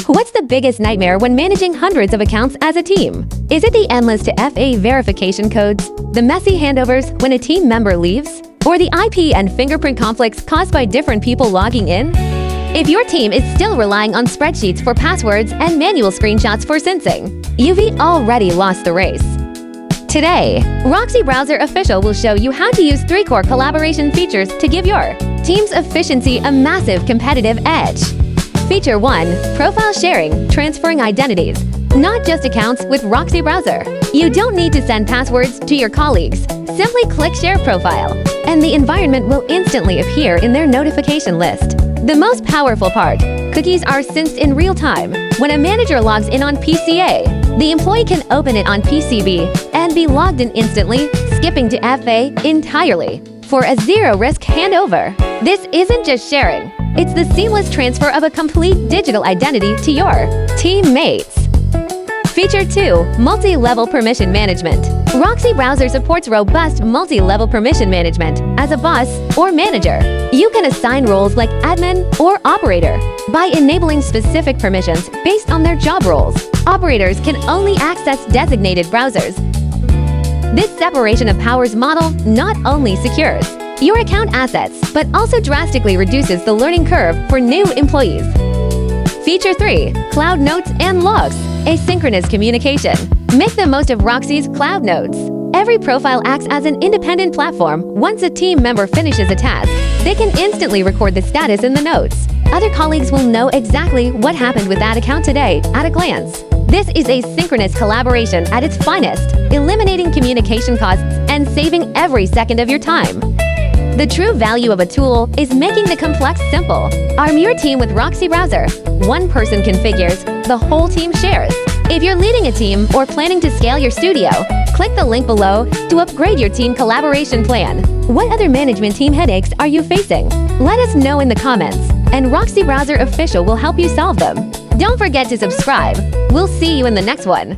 What's the biggest nightmare when managing hundreds of accounts as a team? Is it the endless to FA verification codes, the messy handovers when a team member leaves, or the IP and fingerprint conflicts caused by different people logging in? If your team is still relying on spreadsheets for passwords and manual screenshots for syncing, you've already lost the race. Today, RoxyBrowser Official will show you how to use 3 core collaboration features to give your team's efficiency a massive competitive edge. Feature 1. Profile sharing, transferring identities, not just accounts with RoxyBrowser. You don't need to send passwords to your colleagues. Simply click Share Profile, and the environment will instantly appear in their notification list. The most powerful part, cookies are synced in real time. When a manager logs in on PCA, the employee can open it on PCB and be logged in instantly, skipping to FA entirely for a zero-risk handover. This isn't just sharing. It's the seamless transfer of a complete digital identity to your teammates. Feature 2. Multi-level permission management. RoxyBrowser supports robust multi-level permission management. As a boss or manager, you can assign roles like admin or operator. By enabling specific permissions based on their job roles, operators can only access designated browsers. This separation of powers model not only secures your account assets, but also drastically reduces the learning curve for new employees. Feature 3. Cloud Notes and Logs. Asynchronous communication. Make the most of Roxy's Cloud Notes. Every profile acts as an independent platform. Once a team member finishes a task, they can instantly record the status in the notes. Other colleagues will know exactly what happened with that account today at a glance. This is asynchronous collaboration at its finest, eliminating communication costs and saving every second of your time. The true value of a tool is making the complex simple. Arm your team with RoxyBrowser. One person configures, the whole team shares. If you're leading a team or planning to scale your studio, click the link below to upgrade your team collaboration plan. What other management team headaches are you facing? Let us know in the comments, and RoxyBrowser Official will help you solve them. Don't forget to subscribe. We'll see you in the next one.